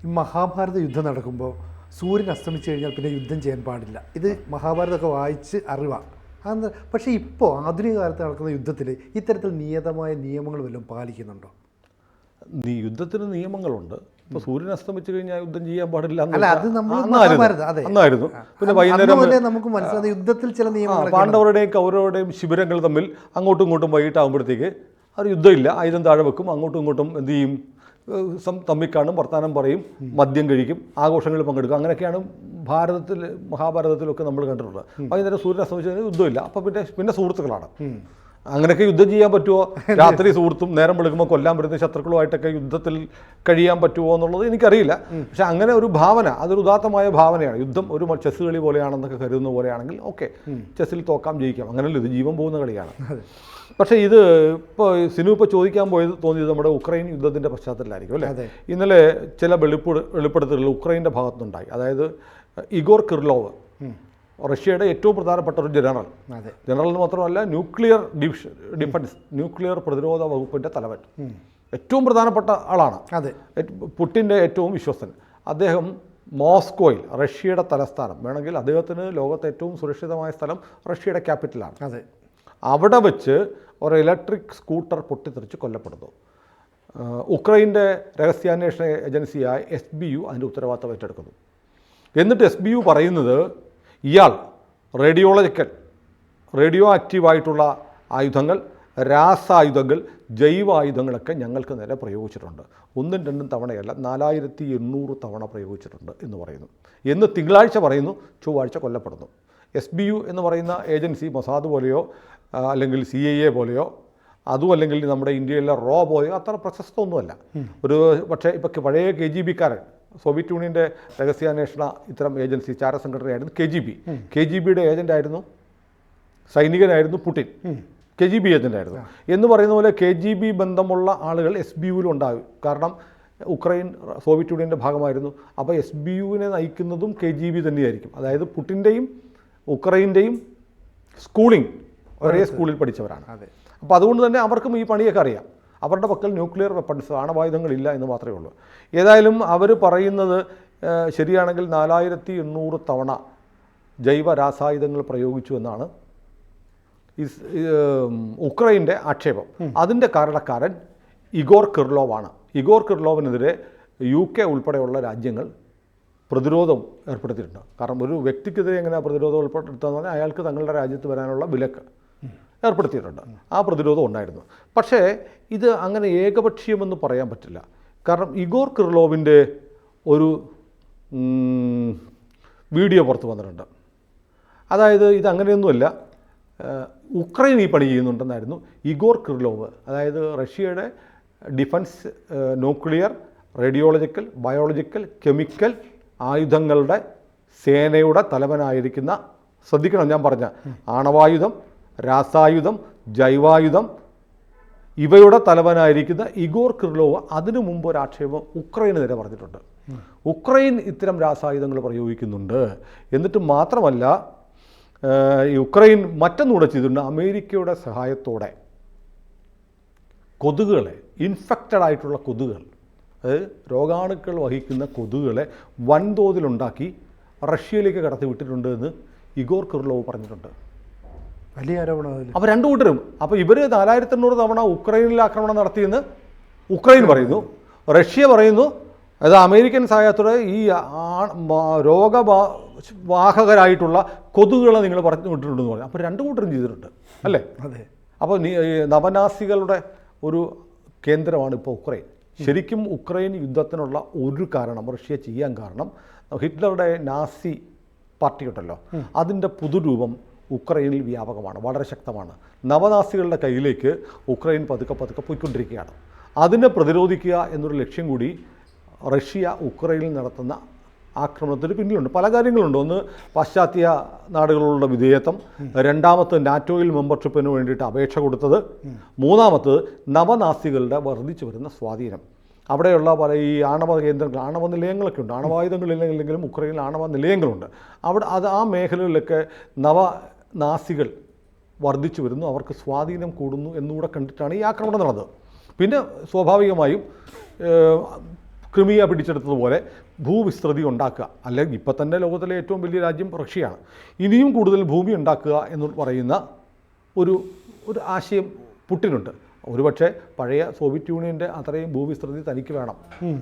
ഈ മഹാഭാരത യുദ്ധം നടക്കുമ്പോൾ സൂര്യൻ അസ്തമിച്ചു കഴിഞ്ഞാൽ പിന്നെ യുദ്ധം ചെയ്യാൻ പാടില്ല. ഇത് മഹാഭാരതമൊക്കെ വായിച്ച് അറിവാണ്. അതെന്താ? പക്ഷേ ഇപ്പോൾ ആധുനിക കാലത്ത് നടക്കുന്ന യുദ്ധത്തിൽ ഇത്തരത്തിൽ നിയതമായ നിയമങ്ങൾ വല്ലതും പാലിക്കുന്നുണ്ടോ? യുദ്ധത്തിന് നിയമങ്ങളുണ്ട്. ഇപ്പോൾ സൂര്യൻ അസ്തമിച്ചു കഴിഞ്ഞാൽ യുദ്ധം ചെയ്യാൻ പാടില്ല അല്ല, അത് നമ്മൾ മഹാഭാരതം അന്നായിരുന്നു. പിന്നെ വൈകുന്നേരം നമുക്ക് മനസ്സിലായത് യുദ്ധത്തിൽ ചില നിയമങ്ങൾ, പാണ്ഡവരുടെയും കൗരവരുടെയും ശിബിരങ്ങൾ തമ്മിൽ അങ്ങോട്ടും ഇങ്ങോട്ടും വൈകിട്ടാകുമ്പോഴത്തേക്ക് ഒരു യുദ്ധമില്ല, ആയുധം താഴെ വെക്കും, അങ്ങോട്ടും ഇങ്ങോട്ടും എന്ത് ചെയ്യും, തമ്മിൽ കാണും, വർത്തമാനം പറയും, മദ്യം കഴിക്കും, ആഘോഷങ്ങളിൽ പങ്കെടുക്കും. അങ്ങനെയൊക്കെയാണ് മഹാഭാരതത്തിലൊക്കെ നമ്മൾ കണ്ടിട്ടുള്ളത്. വൈകുന്നേരം സൂര്യൻ അസ്തമിച്ചു കഴിഞ്ഞാൽ യുദ്ധമില്ല. അപ്പോൾ പിന്നെ സുഹൃത്തുക്കളാണ്. അങ്ങനെയൊക്കെ യുദ്ധം ചെയ്യാൻ പറ്റുമോ? രാത്രി സുഹൃത്തും നേരം വെളുക്കുമ്പോൾ കൊല്ലാൻ പറ്റുന്ന ശത്രുക്കളുമായിട്ടൊക്കെ യുദ്ധത്തിൽ കഴിയാൻ പറ്റുമോ എന്നുള്ളത് എനിക്കറിയില്ല. പക്ഷെ അങ്ങനെ ഒരു ഭാവന, അതൊരു ഉദാത്തമായ ഭാവനയാണ്. യുദ്ധം ഒരു ചെസ് കളി പോലെയാണെന്നൊക്കെ കരുതുന്ന പോലെയാണെങ്കിൽ ഓക്കെ, ചെസ്സിൽ തോക്കാം, ജയിക്കാം, അങ്ങനെയല്ല, ഇത് ജീവൻ പോകുന്ന കളിയാണ്. പക്ഷേ ഇത് ഇപ്പോൾ സിനു ചോദിക്കാൻ തോന്നിയത് നമ്മുടെ ഉക്രൈൻ യുദ്ധത്തിൻ്റെ പശ്ചാത്തലത്തിലായിരിക്കും അല്ലേ? ഇന്നലെ ചില വെളിപ്പെടുത്തലുകൾ ഉക്രൈൻ്റെ ഭാഗത്തുനിന്നുണ്ടായി. അതായത് ഇഗോർ കിർലോവ്, റഷ്യയുടെ ഏറ്റവും പ്രധാനപ്പെട്ട ഒരു ജനറൽ എന്ന് മാത്രമല്ല ന്യൂക്ലിയർ ഡിഫൻസ്, ന്യൂക്ലിയർ പ്രതിരോധ വകുപ്പിൻ്റെ തലവൻ, ഏറ്റവും പ്രധാനപ്പെട്ട ആളാണ്. പുടിൻ്റെ ഏറ്റവും വിശ്വസ്തൻ. അദ്ദേഹം മോസ്കോയിൽ, റഷ്യയുടെ തലസ്ഥാനം, വേണമെങ്കിൽ അദ്ദേഹത്തിന് ലോകത്തെ ഏറ്റവും സുരക്ഷിതമായ സ്ഥലം റഷ്യയുടെ ക്യാപിറ്റലാണ്, അവിടെ വെച്ച് ഒരു ഇലക്ട്രിക് സ്കൂട്ടർ പൊട്ടിത്തെറിച്ച് കൊല്ലപ്പെടുന്നു. ഉക്രൈൻ്റെ രഹസ്യാന്വേഷണ ഏജൻസിയായ SBU അതിൻ്റെ ഉത്തരവാദിത്തം ഏറ്റെടുക്കുന്നു. എന്നിട്ട് SBU പറയുന്നത് ഇയാൾ റേഡിയോ ആക്റ്റീവായിട്ടുള്ള ആയുധങ്ങൾ, രാസായുധങ്ങൾ, ജൈവായുധങ്ങളൊക്കെ ഞങ്ങൾക്ക് നേരെ പ്രയോഗിച്ചിട്ടുണ്ട്. 1-2 തവണയല്ല, 4800 തവണ പ്രയോഗിച്ചിട്ടുണ്ട് എന്ന് പറയുന്നു. എന്ന് തിങ്കളാഴ്ച പറയുന്നു, ചൊവ്വാഴ്ച കൊല്ലപ്പെടുന്നു. SBU എന്ന് പറയുന്ന ഏജൻസി മൊസാദ് പോലെയോ അല്ലെങ്കിൽ CIA പോലെയോ, അതും അല്ലെങ്കിൽ നമ്മുടെ ഇന്ത്യയിലെ റോ പോലെയോ അത്ര പ്രശസ്തമൊന്നുമല്ല. പക്ഷേ ഇപ്പോൾ പഴയ KGB-കാരൻ, സോവിയറ്റ് യൂണിയൻ്റെ രഹസ്യാന്വേഷണ ഇത്തരം ഏജൻസി ചാരസംഘടനയായിരുന്നു KGB-യുടെ ഏജൻ്റായിരുന്നു, സൈനികനായിരുന്നു പുടിൻ, KGB ഏജൻ്റായിരുന്നു എന്ന് പറയുന്ന പോലെ KGB ബന്ധമുള്ള ആളുകൾ SBU-ൽ ഉണ്ടാകും. കാരണം ഉക്രൈൻ സോവിയറ്റ് യൂണിയൻ്റെ ഭാഗമായിരുന്നു. അപ്പോൾ SBU-വിനെ നയിക്കുന്നതും KGB തന്നെയായിരിക്കും. അതായത് പുടിൻ്റെയും ഉക്രൈൻ്റെയും സ്കൂളിംഗ് ഒരേ സ്കൂളിൽ പഠിച്ചവരാണ്. അപ്പോൾ അതുകൊണ്ട് തന്നെ അവർക്കും ഈ പണിയൊക്കെ അറിയാം. അവരുടെ പക്കൽ ന്യൂക്ലിയർ വെപ്പൺസ്, ആണവായുധങ്ങളില്ല എന്ന് മാത്രമേ ഉള്ളൂ. ഏതായാലും അവർ പറയുന്നത് ശരിയാണെങ്കിൽ 4800 തവണ ജൈവ രാസായുധങ്ങൾ പ്രയോഗിച്ചു എന്നാണ് ഉക്രൈൻ്റെ ആക്ഷേപം. അതിൻ്റെ കാരണക്കാരൻ ഇഗോർ കിർലോവാണ്. ഇഗോർ കിർലോവിനെതിരെ UK ഉൾപ്പെടെയുള്ള രാജ്യങ്ങൾ പ്രതിരോധം ഏർപ്പെടുത്തിയിട്ടുണ്ട്. കാരണം ഒരു വ്യക്തിക്കെതിരെ എങ്ങനെ പ്രതിരോധം ഏർപ്പെടുത്തുകയെന്ന് പറഞ്ഞാൽ അയാൾക്ക് തങ്ങളുടെ രാജ്യത്ത് വരാനുള്ള വിലക്ക് ഏർപ്പെടുത്തിയിട്ടുണ്ട്. ആ പ്രതിരോധം ഉണ്ടായിരുന്നു. പക്ഷേ ഇത് അങ്ങനെ ഏകപക്ഷീയമെന്ന് പറയാൻ പറ്റില്ല. കാരണം ഇഗോർ കിർലോവിൻ്റെ ഒരു വീഡിയോ പുറത്ത് വന്നിട്ടുണ്ട്. അതായത് ഇതങ്ങനെയൊന്നുമല്ല, ഉക്രൈൻ ഈ പണി ചെയ്യുന്നുണ്ടെന്നായിരുന്നു ഇഗോർ കിർലോവ്, അതായത് റഷ്യയുടെ defence, nuclear, radiological, biological, chemical ആയുധങ്ങളുടെ സേനയുടെ തലവനായിരിക്കുന്ന, ശ്രദ്ധിക്കണം ഞാൻ പറഞ്ഞ, ആണവായുധം, രാസായുധം, ജൈവായുധം ഇവയുടെ തലവനായിരിക്കുന്ന ഇഗോർ കിർലോവ് അതിനു മുമ്പ് ഒരു ആക്ഷേപം ഉക്രൈന് നേരെ പറഞ്ഞിട്ടുണ്ട്. ഉക്രൈൻ ഇത്തരം രാസായുധങ്ങൾ പ്രയോഗിക്കുന്നുണ്ട്. എന്നിട്ട് മാത്രമല്ല, യുക്രൈൻ മറ്റൊന്നുകൂടെ ചെയ്തിട്ടുണ്ട്. അമേരിക്കയുടെ സഹായത്തോടെ കൊതുകുകളെ, ഇൻഫെക്റ്റഡ് ആയിട്ടുള്ള കൊതുകുകൾ, അതായത് രോഗാണുക്കൾ വഹിക്കുന്ന കൊതുകുകളെ വൻതോതിലുണ്ടാക്കി റഷ്യയിലേക്ക് കടത്തിവിട്ടിട്ടുണ്ട് എന്ന് ഇഗോർ കിർലോവ് പറഞ്ഞിട്ടുണ്ട്. വലിയ ആരോപണം. അപ്പോൾ രണ്ടു കൂട്ടരും, അപ്പോൾ ഇവർ 4800 തവണ ഉക്രൈനിൽ ആക്രമണം നടത്തിയെന്ന് ഉക്രൈൻ പറയുന്നു, റഷ്യ പറയുന്നു അത് അമേരിക്കൻ സഹായത്തോടെ ഈ രോഗവാഹകരായിട്ടുള്ള കൊതുകുകളെ നിങ്ങൾ പറഞ്ഞു വിട്ടിട്ടുണ്ടെന്ന് പറഞ്ഞു. അപ്പോൾ രണ്ടു കൂട്ടരും ചെയ്തിട്ടുണ്ട് അല്ലേ? അപ്പോൾ നവനാസികളുടെ ഒരു കേന്ദ്രമാണ് ഇപ്പോൾ ഉക്രൈൻ. ശരിക്കും ഉക്രൈൻ യുദ്ധത്തിനുള്ള ഒരു കാരണം, റഷ്യ ചെയ്യാൻ കാരണം, ഹിറ്റ്ലറുടെ നാസി പാർട്ടി ഉണ്ടല്ലോ, അതിൻ്റെ പുതുരൂപം ഉക്രൈനിൽ വ്യാപകമാണ്, വളരെ ശക്തമാണ്. നവനാസികളുടെ കയ്യിലേക്ക് ഉക്രൈൻ പതുക്കെ പോയിക്കൊണ്ടിരിക്കുകയാണ്. അതിനെ പ്രതിരോധിക്കുക എന്നൊരു ലക്ഷ്യം കൂടി റഷ്യ ഉക്രൈനിൽ നടത്തുന്ന ആക്രമണത്തിന് പിന്നിലുണ്ട്. പല കാര്യങ്ങളുണ്ട്. ഒന്ന്, പാശ്ചാത്യ നാടുകളുടെ വിധേയത്വം. രണ്ടാമത്, നാറ്റോയിൽ മെമ്പർഷിപ്പിന് വേണ്ടിയിട്ട് അപേക്ഷ കൊടുത്തത്. മൂന്നാമത്, നവനാസികളുടെ വർദ്ധിച്ചു വരുന്ന സ്വാധീനം. അവിടെയുള്ള പല ഈ ആണവ കേന്ദ്രങ്ങൾ, ആണവ നിലയങ്ങളൊക്കെ ഉണ്ട്. ആണവായുധങ്ങളില്ലെങ്കിലും ഉക്രൈനിൽ ആണവ നിലയങ്ങളുണ്ട്. ആ മേഖലകളിലൊക്കെ നവനാസികൾ വർദ്ധിച്ചു വരുന്നു, അവർക്ക് സ്വാധീനം കൂടുന്നു എന്നുകൂടെ കണ്ടിട്ടാണ് ഈ ആക്രമണം നടന്നത്. പിന്നെ സ്വാഭാവികമായും ക്രിമിയ പിടിച്ചെടുത്തതുപോലെ ഭൂവിസ്തൃതി ഉണ്ടാക്കുക. അല്ലെങ്കിൽ ഇപ്പം തന്നെ ലോകത്തിലെ ഏറ്റവും വലിയ രാജ്യം റഷ്യയാണ്. ഇനിയും കൂടുതൽ ഭൂമി ഉണ്ടാക്കുക എന്ന് പറയുന്ന ഒരു ആശയം പുട്ടിനുണ്ട്. ഒരുപക്ഷെ പഴയ സോവിയറ്റ് യൂണിയൻ്റെ അത്രയും ഭൂവിസ്തൃതി തനിക്ക് വേണം.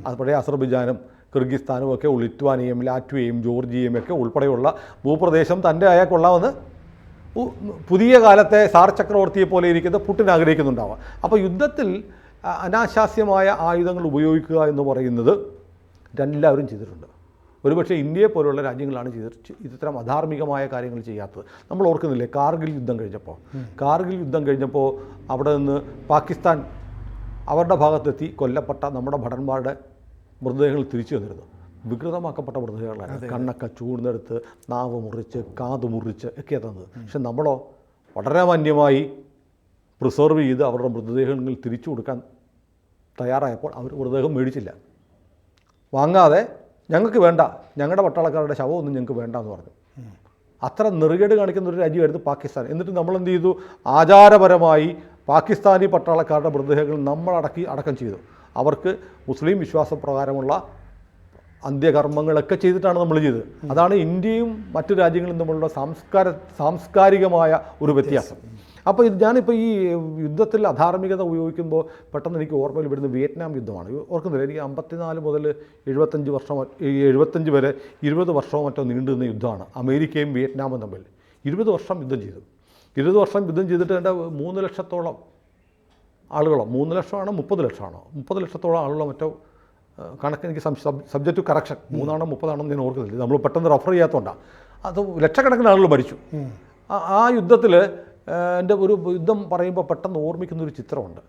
അത് പഴയ അസർബൈജാനും കിർഗിസ്ഥാനും ഒക്കെ ലിത്വാനിയയും ലാറ്റ്വിയയും ജോർജിയയും ഒക്കെ ഉൾപ്പെടെയുള്ള ഭൂപ്രദേശം തൻ്റെ ആയാൽ കൊള്ളാമെന്ന് പുതിയ കാലത്തെ സാർ ചക്രവർത്തിയെ പോലെ ഇരിക്കുന്ന പുട്ടിൻ ആഗ്രഹിക്കുന്നുണ്ടാവാം. അപ്പോൾ യുദ്ധത്തിൽ അനാശാസ്യമായ ആയുധങ്ങൾ ഉപയോഗിക്കുക എന്ന് പറയുന്നത് എല്ലാവരും ചെയ്തിട്ടുണ്ട്. ഒരുപക്ഷെ ഇന്ത്യയെ പോലുള്ള രാജ്യങ്ങളാണ് ഇത്തരം അധാർമികമായ കാര്യങ്ങൾ ചെയ്യാത്തത്. നമ്മൾ ഓർക്കുന്നില്ലേ കാർഗിൽ യുദ്ധം കഴിഞ്ഞപ്പോൾ അവിടെ നിന്ന് പാകിസ്ഥാൻ അവരുടെ ഭാഗത്തെത്തി കൊല്ലപ്പെട്ട നമ്മുടെ ഭടന്മാരുടെ മൃതദേഹങ്ങൾ തിരിച്ചു വന്നിരുന്നു. വികൃതമാക്കപ്പെട്ട മൃതദേഹങ്ങളാണ്. കണ്ണൊക്കെ ചൂഴ്ന്നെടുത്ത് നാവ് മുറിച്ച് കാത് മുറിച്ച് ഒക്കെ തന്നത്. പക്ഷെ നമ്മളോ വളരെ മാന്യമായി പ്രിസർവ് ചെയ്ത് അവരുടെ മൃതദേഹങ്ങൾ തിരിച്ചു കൊടുക്കാൻ തയ്യാറായപ്പോൾ അവർ മൃതദേഹം മേടിച്ചില്ല. വാങ്ങാതെ ഞങ്ങൾക്ക് വേണ്ട, ഞങ്ങളുടെ പട്ടാളക്കാരുടെ ശവമൊന്നും ഞങ്ങൾക്ക് വേണ്ട എന്ന് പറഞ്ഞു. അത്ര നെറുകേട് കാണിക്കുന്ന ഒരു രാജ്യമായിരുന്നു പാകിസ്ഥാൻ. എന്നിട്ട് നമ്മളെന്ത് ചെയ്തു? ആചാരപരമായി പാകിസ്ഥാനി പട്ടാളക്കാരുടെ മൃതദേഹങ്ങൾ അടക്കം ചെയ്തു. അവർക്ക് മുസ്ലിം വിശ്വാസപ്രകാരമുള്ള അന്ത്യകർമ്മങ്ങളൊക്കെ ചെയ്തിട്ടാണ് നമ്മൾ ചെയ്തത്. അതാണ് ഇന്ത്യയും മറ്റു രാജ്യങ്ങളും തമ്മിലുള്ള സാംസ്കാരികമായ ഒരു വ്യത്യാസം. അപ്പോൾ ഞാനിപ്പോൾ ഈ യുദ്ധത്തിൽ അധാർമികത ഉപയോഗിക്കുമ്പോൾ പെട്ടെന്ന് എനിക്ക് ഓർമ്മയിൽ വരുന്ന വിയറ്റ്നാം യുദ്ധമാണ്. ഓർക്കുന്നില്ല, എനിക്ക് 54 മുതൽ 75 വരെ 20 വർഷമോ മറ്റോ നീണ്ടുനിന്ന യുദ്ധമാണ് അമേരിക്കയും വിയറ്റ്നാമും തമ്മിൽ. 20 വർഷം യുദ്ധം ചെയ്തു. 20 വർഷം യുദ്ധം ചെയ്തിട്ട് എൻ്റെ 3 ലക്ഷത്തോളം ആളുകളോ, 3 ലക്ഷമാണോ 30 ലക്ഷമാണോ 30 ലക്ഷത്തോളം ആളുകളോ മറ്റോ കണക്ക് എനിക്ക് സബ്ജക്റ്റ് ടു കറക്ഷൻ 3 30 ഞാൻ ഓർക്കുന്നില്ല. നമ്മൾ പെട്ടെന്ന് റെഫർ ചെയ്യാത്തതുകൊണ്ടാണ്. അത് ലക്ഷക്കണക്കിന് ആളുകൾ മരിച്ചു ആ യുദ്ധത്തിൽ. എൻ്റെ ഒരു യുദ്ധം പറയുമ്പോൾ പെട്ടെന്ന് ഓർമ്മിക്കുന്ന ഒരു ചിത്രമുണ്ട്.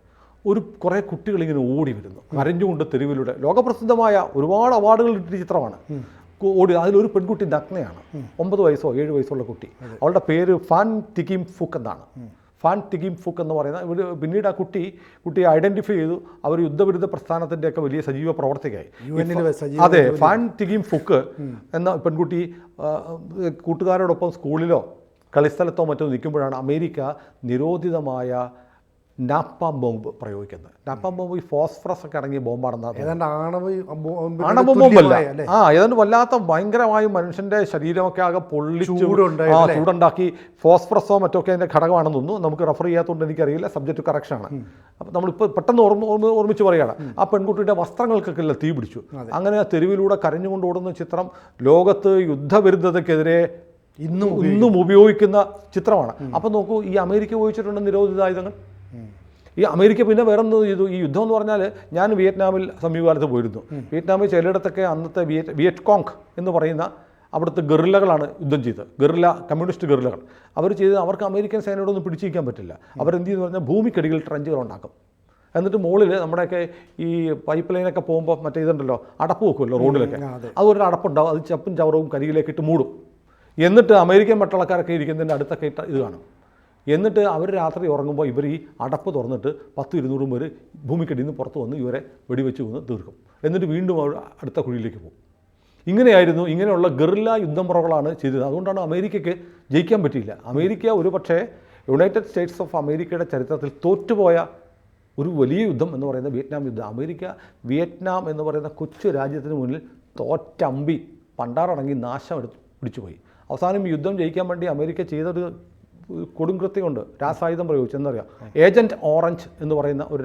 കുറേ കുട്ടികളിങ്ങനെ ഓടി വരുന്നു കരഞ്ഞുകൊണ്ട് തെരുവിലൂടെ. ലോകപ്രസിദ്ധമായ ഒരുപാട് അവാർഡുകൾ കിട്ടിയ ചിത്രമാണ്. ഓടി, അതിലൊരു പെൺകുട്ടി നഗ്നയാണ്. 9 വയസ്സോ 7 വയസ്സുള്ള കുട്ടി. അവളുടെ പേര് ഫാൻ തിക്കിം ഫുക്ക് എന്നാണ്. ഫാൻ തിക്കിം ഫുക്ക് എന്ന് പറയുന്ന പിന്നീട് ആ കുട്ടിയെ ഐഡൻറ്റിഫൈ ചെയ്തു. അവർ യുദ്ധവിരുദ്ധ പ്രസ്ഥാനത്തിൻ്റെയൊക്കെ വലിയ സജീവ പ്രവർത്തകയായി. അതെ, ഫാൻ തിക്കിം ഫുക്ക് എന്ന പെൺകുട്ടി കൂട്ടുകാരോടൊപ്പം സ്കൂളിലോ കളിസ്ഥലത്തോ മറ്റോ നിൽക്കുമ്പോഴാണ് അമേരിക്ക നിരോധിതമായ നാപ്പാം ബോംബ് പ്രയോഗിക്കുന്നത്. നാപ്പാം ബോംബ് ഈ ഫോസ്ഫറസ് ഒക്കെ അടങ്ങിയ ബോംബാണെന്ന്. ആണവ ബോംബല്ല, ഏതാണ്ട് വല്ലാത്ത ഭയങ്കരമായും മനുഷ്യൻ്റെ ശരീരമൊക്കെ ആകെ പൊള്ളിച്ച് ചൂടുണ്ടാക്കി ഫോസ്ഫറസോ മറ്റൊക്കെ അതിൻ്റെ ഘടകമാണെന്ന് തോന്നുന്നു. നമുക്ക് റെഫർ ചെയ്യാത്തതുകൊണ്ട് എനിക്കറിയില്ല, സബ്ജക്റ്റ് ടു കറക്ഷനാണ്. അപ്പോൾ നമ്മളിപ്പോൾ പെട്ടെന്ന് ഓർമ്മിച്ച് പറയുകയാണ്. ആ പെൺകുട്ടിയുടെ വസ്ത്രങ്ങൾക്കൊക്കെ എല്ലാം തീ പിടിച്ചു. അങ്ങനെ തെരുവിലൂടെ കരഞ്ഞുകൊണ്ട് ഓടുന്ന ചിത്രം ലോകത്ത് യുദ്ധവിരുദ്ധതയ്ക്കെതിരെ ഇന്നും ഉപയോഗിക്കുന്ന ചിത്രമാണ്. അപ്പോൾ നോക്കൂ, ഈ അമേരിക്ക ഉപയോഗിച്ചിട്ടുണ്ട് നിരോധിതായുധങ്ങൾ. ഈ അമേരിക്ക പിന്നെ വേറൊന്നും ചെയ്തു. ഈ യുദ്ധം എന്ന് പറഞ്ഞാൽ ഞാൻ വിയറ്റ്നാമിൽ സമീപകാലത്ത് പോയിരുന്നു. വിയറ്റ്നാമിൽ ചിലയിടത്തൊക്കെ അന്നത്തെ വിയറ്റ്കോങ് എന്ന് പറയുന്ന അവിടുത്തെ ഗറില്ലകളാണ് യുദ്ധം ചെയ്തത്. കമ്മ്യൂണിസ്റ്റ് ഗറില്ലകൾ. അവർ ചെയ്തത് അവർക്ക് അമേരിക്കൻ സേനയോടൊന്നും പിടിച്ചിരിക്കാൻ പറ്റില്ല. അവരെന്ത് ചെയ്യുന്നു പറഞ്ഞാൽ ഭൂമിക്കടിയിൽ ട്രഞ്ചുകൾ ഉണ്ടാക്കും. എന്നിട്ട് മുകളിൽ നമ്മുടെയൊക്കെ ഈ പൈപ്പ് ലൈനൊക്കെ പോകുമ്പോൾ മറ്റേ ഇതുണ്ടല്ലോ, അടപ്പ് വെക്കുമല്ലോ റോഡിലൊക്കെ, അതൊരു അടപ്പുണ്ടാവും. അത് ചപ്പും ചവറവും കരിയിലേക്ക് ഇട്ട് മൂടും. എന്നിട്ട് അമേരിക്കൻ പട്ടാളക്കാരൊക്കെ ഇരിക്കുന്നതിൻ്റെ അടുത്തൊക്കെ ഇട്ട് ഇത് കാണും. എന്നിട്ട് അവർ രാത്രി ഉറങ്ങുമ്പോൾ ഇവർ ഈ അടപ്പ് തുറന്നിട്ട് 100-200 പേര് ഭൂമിക്കടിയിൽ നിന്ന് പുറത്ത് വന്ന് ഇവരെ വെടിവെച്ച് കൊന്ന് തീർക്കും. എന്നിട്ട് വീണ്ടും അവർ അടുത്ത കുഴിയിലേക്ക് പോകും. ഇങ്ങനെയുള്ള ഗറില്ല യുദ്ധമുറകളാണ് ചെയ്തത്. അതുകൊണ്ടാണ് അമേരിക്കയ്ക്ക് ജയിക്കാൻ പറ്റിയില്ല. അമേരിക്ക ഒരു പക്ഷേ യുണൈറ്റഡ് സ്റ്റേറ്റ്സ് ഓഫ് അമേരിക്കയുടെ ചരിത്രത്തിൽ തോറ്റുപോയ ഒരു വലിയ യുദ്ധം എന്ന് പറയുന്നത് വിയറ്റ്നാം യുദ്ധം. അമേരിക്ക വിയറ്റ്നാം എന്ന് പറയുന്ന കൊച്ചു രാജ്യത്തിന് മുന്നിൽ തോറ്റമ്പി പണ്ടാറടങ്ങി നാശം പിടിച്ചുപോയി. അവസാനം ഈ യുദ്ധം ജയിക്കാൻ വേണ്ടി അമേരിക്ക ചെയ്തൊരു കൊടുംകൃത്യമുണ്ട്. രാസായുധം പ്രയോഗിച്ചു. എന്നറിയാം, ഏജൻറ്റ് ഓറഞ്ച് എന്ന് പറയുന്ന ഒരു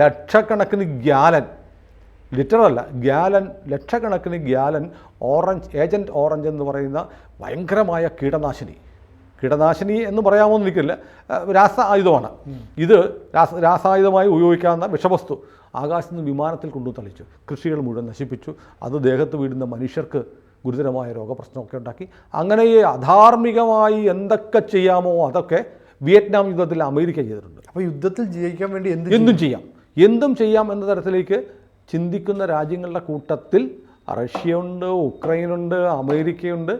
ലക്ഷക്കണക്കിന് ഗ്യാലൻ, ലിറ്ററല്ല ഗ്യാലൻ, ലക്ഷക്കണക്കിന് ഗ്യാലൻ ഏജൻറ്റ് ഓറഞ്ച് എന്ന് പറയുന്ന ഭയങ്കരമായ കീടനാശിനി എന്ന് പറയാമോന്ന് എനിക്കില്ല, രാസായുധമാണ്. ഇത് രാസായുധമായി ഉപയോഗിക്കാവുന്ന വിഷവസ്തു ആകാശത്ത് നിന്ന് വിമാനത്തിൽ കൊണ്ടു തളിച്ചു. കൃഷികൾ മുഴുവൻ നശിപ്പിച്ചു. അത് ദേഹത്ത് വീഴുന്ന മനുഷ്യർക്ക് ഗുരുതരമായ രോഗപ്രശ്നമൊക്കെ ഉണ്ടാക്കി. അങ്ങനെ അധാർമികമായി എന്തൊക്കെ ചെയ്യാമോ അതൊക്കെ വിയറ്റ്നാം യുദ്ധത്തിൽ അമേരിക്ക ചെയ്തിട്ടുണ്ട്. അപ്പോൾ യുദ്ധത്തിൽ ജയിക്കാൻ വേണ്ടി എന്തും ചെയ്യാം എന്ന തരത്തിലേക്ക് ചിന്തിക്കുന്ന രാജ്യങ്ങളുടെ കൂട്ടത്തിൽ റഷ്യയുണ്ട്, ഉക്രൈനുണ്ട്, അമേരിക്കയുണ്ട്,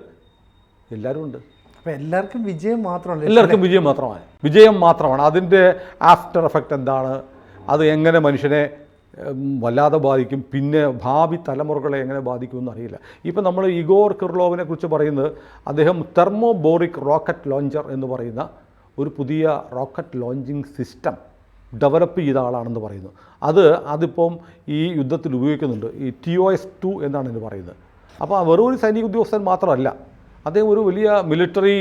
എല്ലാവരും ഉണ്ട്. അപ്പോൾ എല്ലാവർക്കും വിജയം മാത്രമാണ്. അതിൻ്റെ ആഫ്റ്റർ എഫക്റ്റ് എന്താണ്, അത് എങ്ങനെ മനുഷ്യനെ വല്ലാതെ ബാധിക്കും, പിന്നെ ഭാവി തലമുറകളെ എങ്ങനെ ബാധിക്കുമെന്ന് അറിയില്ല. ഇപ്പം നമ്മൾ ഇഗോർ കിർലോവിനെ കുറിച്ച് പറയുന്നത്, അദ്ദേഹം തെർമോബോറിക് റോക്കറ്റ് ലോഞ്ചർ എന്ന് പറയുന്ന ഒരു പുതിയ റോക്കറ്റ് ലോഞ്ചിങ് സിസ്റ്റം ഡെവലപ്പ് ചെയ്ത ആളാണെന്ന് പറയുന്നു. അതിപ്പം ഈ യുദ്ധത്തിൽ ഉപയോഗിക്കുന്നുണ്ട്. ഈ TOS-2 എന്നാണ് ഇത് പറയുന്നത്. അപ്പോൾ വെറും ഒരു സൈനിക ഉദ്യോഗസ്ഥൻ മാത്രമല്ല, അദ്ദേഹം ഒരു വലിയ മിലിറ്ററി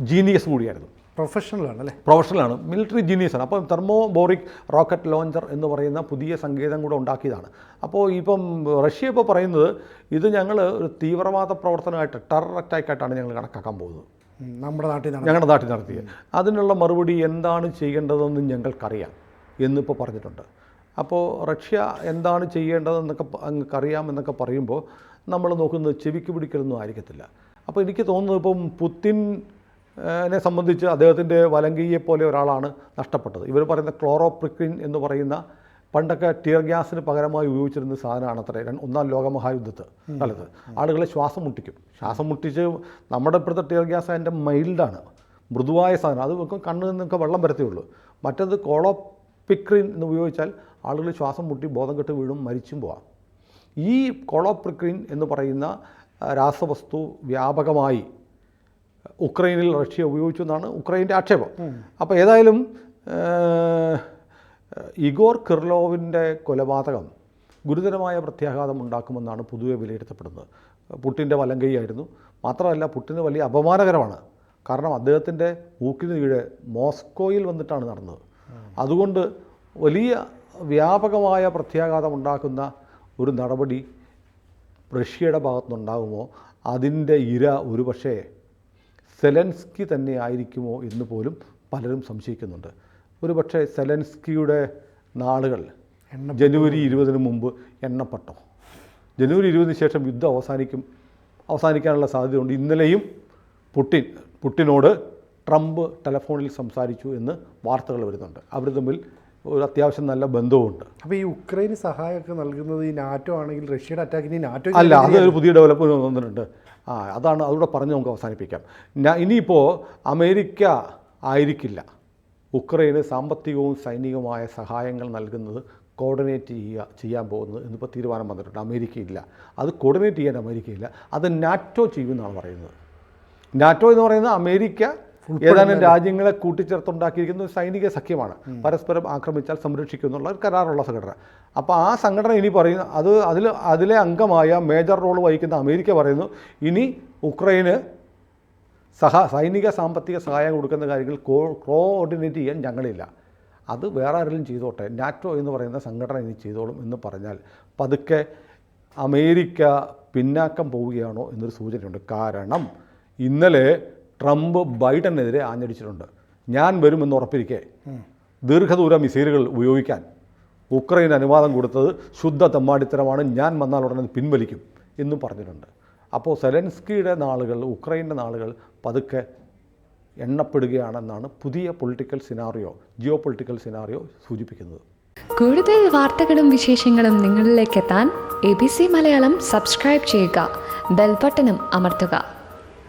ജീനിയസ് കൂടിയായിരുന്നു. പ്രൊഫഷണലാണ് അല്ലേ? പ്രൊഫഷണലാണ്, മിലിറ്ററി ജീനിയസാണ്. അപ്പം തെർമോബോറിക് റോക്കറ്റ് ലോഞ്ചർ എന്ന് പറയുന്ന പുതിയ സങ്കേതം കൂടെ ഉണ്ടാക്കിയതാണ്. അപ്പോൾ ഇപ്പം റഷ്യ ഇപ്പോൾ പറയുന്നത് ഇത് ഞങ്ങൾ ഒരു തീവ്രവാദ പ്രവർത്തനമായിട്ട്, ടെറർ അറ്റാക്കായിട്ടാണ് ഞങ്ങൾ കണക്കാക്കാൻ പോകുന്നത്. ഞങ്ങളുടെ നാട്ടിൽ നടത്തിയത്. അതിനുള്ള മറുപടി എന്താണ് ചെയ്യേണ്ടതെന്ന് ഞങ്ങൾക്കറിയാം എന്നിപ്പോൾ പറഞ്ഞിട്ടുണ്ട്. അപ്പോൾ റഷ്യ എന്താണ് ചെയ്യേണ്ടതെന്നൊക്കെ ഞങ്ങൾക്കറിയാമെന്നൊക്കെ പറയുമ്പോൾ നമ്മൾ നോക്കുന്നത് ചെവിക്ക് പിടിക്കലൊന്നും ആയിരിക്കത്തില്ല. അപ്പോൾ എനിക്ക് തോന്നുന്നത് ഇപ്പം പുത്തിനെ സംബന്ധിച്ച് അദ്ദേഹത്തിൻ്റെ വലങ്കയെ പോലെ ഒരാളാണ് നഷ്ടപ്പെട്ടത്. ഇവർ പറയുന്ന ക്ലോറോപ്രിക്വിൻ എന്ന് പറയുന്ന പണ്ടൊക്കെ ടിയർ ഗ്യാസിന് പകരമായി ഉപയോഗിച്ചിരുന്ന സാധനമാണ് അത്ര ഒന്നാം ലോകമഹായുദ്ധത്ത് കാലത്ത്. ആളുകളെ ശ്വാസം മുട്ടിച്ച് നമ്മുടെ ഇപ്പോഴത്തെ ടിയർ ഗ്യാസ് അതിൻ്റെ മൈൽഡാണ്, മൃദുവായ സാധനം. അത് കണ്ണിൽ നിന്നൊക്കെ വെള്ളം വരത്തേയുള്ളൂ. മറ്റത് ക്ലോറോപ്രിക്വിൻ എന്ന് ഉപയോഗിച്ചാൽ ആളുകൾ ശ്വാസം മുട്ടി ബോധം കെട്ട് വീഴും, മരിച്ചും പോവാം. ഈ ക്ലോറോപ്രിക്വിൻ എന്ന് പറയുന്ന രാസവസ്തു വ്യാപകമായി ഉക്രൈനിൽ റഷ്യ ഉപയോഗിച്ചു എന്നാണ് ഉക്രൈൻ്റെ ആക്ഷേപം. അപ്പോൾ ഏതായാലും ഇഗോർ കിർലോവിൻ്റെ കൊലപാതകം ഗുരുതരമായ പ്രത്യാഘാതം ഉണ്ടാക്കുമെന്നാണ് പൊതുവെ വിലയിരുത്തപ്പെടുന്നത്. പുട്ടിൻ്റെ വലങ്കൈയായിരുന്നു. മാത്രമല്ല, പുട്ടിന് വലിയ അപമാനകരമാണ്. കാരണം അദ്ദേഹത്തിൻ്റെ ഊക്കിന് കീഴെ മോസ്കോയിൽ വന്നിട്ടാണ് നടന്നത്. അതുകൊണ്ട് വലിയ വ്യാപകമായ പ്രത്യാഘാതം ഉണ്ടാക്കുന്ന ഒരു നടപടി റഷ്യയുടെ ഭാഗത്തുനിന്നുണ്ടാകുമോ, അതിൻ്റെ ഇര ഒരുപക്ഷേ സെലൻസ്കി തന്നെ ആയിരിക്കുമോ എന്ന് പോലും പലരും സംശയിക്കുന്നുണ്ട്. ഒരുപക്ഷെ സെലൻസ്കിയുടെ നാളുകൾ ജനുവരി 20 മുമ്പ് എണ്ണപ്പെട്ടോ? ജനുവരി 20 ശേഷം യുദ്ധം അവസാനിക്കാനുള്ള സാധ്യതയുണ്ട്. ഇന്നലെയും പുട്ടിനോട് ട്രംപ് ടെലഫോണിൽ സംസാരിച്ചു എന്ന് വാർത്തകൾ വരുന്നുണ്ട്. അവർ തമ്മിൽ ഒരു അത്യാവശ്യം നല്ല ബന്ധവുമുണ്ട്. അപ്പോൾ ഈ ഉക്രൈന് സഹായമൊക്കെ നൽകുന്നത് ഈ നാറ്റോ ആണെങ്കിൽ റഷ്യയുടെ അറ്റാക്കിന് നാറ്റോ അല്ല, അതൊരു പുതിയ ഡെവലപ്മെൻറ്റ് വന്നിട്ടുണ്ട്. അതാണ്, അതുകൂടെ പറഞ്ഞ് നമുക്ക് അവസാനിപ്പിക്കാം. ഇനിയിപ്പോൾ അമേരിക്ക ആയിരിക്കില്ല ഉക്രൈന് സാമ്പത്തികവും സൈനികവുമായ സഹായങ്ങൾ നൽകുന്നത് കോർഡിനേറ്റ് ചെയ്യാൻ പോകുന്നത് എന്നിപ്പോൾ തീരുമാനം വന്നിട്ടുണ്ട്. അമേരിക്കയില്ല, അത് കോർഡിനേറ്റ് ചെയ്യാൻ അമേരിക്കയില്ല, അത് നാറ്റോ ചെയ്യുമെന്നാണ് പറയുന്നത്. നാറ്റോ എന്ന് പറയുന്നത് അമേരിക്ക ഏതാനും രാജ്യങ്ങളെ കൂട്ടിച്ചേർത്തുണ്ടാക്കിയിരിക്കുന്ന ഒരു സൈനിക സഖ്യമാണ്. പരസ്പരം ആക്രമിച്ചാൽ സംരക്ഷിക്കുമെന്നുള്ള ഒരു കരാറുള്ള സംഘടന. അപ്പോൾ ആ സംഘടന ഇനി പറയുന്ന അതിലെ അംഗമായ മേജർ റോൾ വഹിക്കുന്ന അമേരിക്ക പറയുന്നു, ഇനി ഉക്രൈന് സൈനിക സാമ്പത്തിക സഹായം കൊടുക്കുന്ന കാര്യങ്ങൾ കോർഡിനേറ്റ് ചെയ്യാൻ ഞങ്ങളില്ല, അത് വേറെ ആരെങ്കിലും ചെയ്തോട്ടെ, നാറ്റോ എന്ന് പറയുന്ന സംഘടന ഇനി ചെയ്തോളും എന്ന് പറഞ്ഞാൽ പതുക്കെ അമേരിക്ക പിന്നാക്കം പോവുകയാണോ എന്നൊരു സൂചനയുണ്ട്. കാരണം ഇന്നലെ ട്രംപ് ബൈഡനെതിരെ ആഞ്ഞടിച്ചിട്ടുണ്ട്. ഞാൻ വരുമെന്ന് ഉറപ്പിരിക്കെ ദീർഘദൂര മിസൈലുകൾ ഉപയോഗിക്കാൻ ഉക്രൈൻ അനുവാദം കൊടുത്തത് ശുദ്ധ തെമ്മാടിത്തരമാണ്, ഞാൻ വന്നാൽ ഉടനെ പിൻവലിക്കും എന്നും പറഞ്ഞിട്ടുണ്ട്. അപ്പോൾ സെലൻസ്കിയുടെ നാളുകൾ, ഉക്രൈൻ്റെ നാളുകൾ പതുക്കെ എണ്ണപ്പെടുകയാണെന്നാണ് പുതിയ ജിയോ പൊളിറ്റിക്കൽ സിനാറിയോ സൂചിപ്പിക്കുന്നത്. കൂടുതൽ വാർത്തകളും വിശേഷങ്ങളും നിങ്ങളിലേക്ക് എത്താൻ ABC മലയാളം സബ്സ്ക്രൈബ് ചെയ്യുക, ബെൽ ബട്ടണും അമർത്തുക.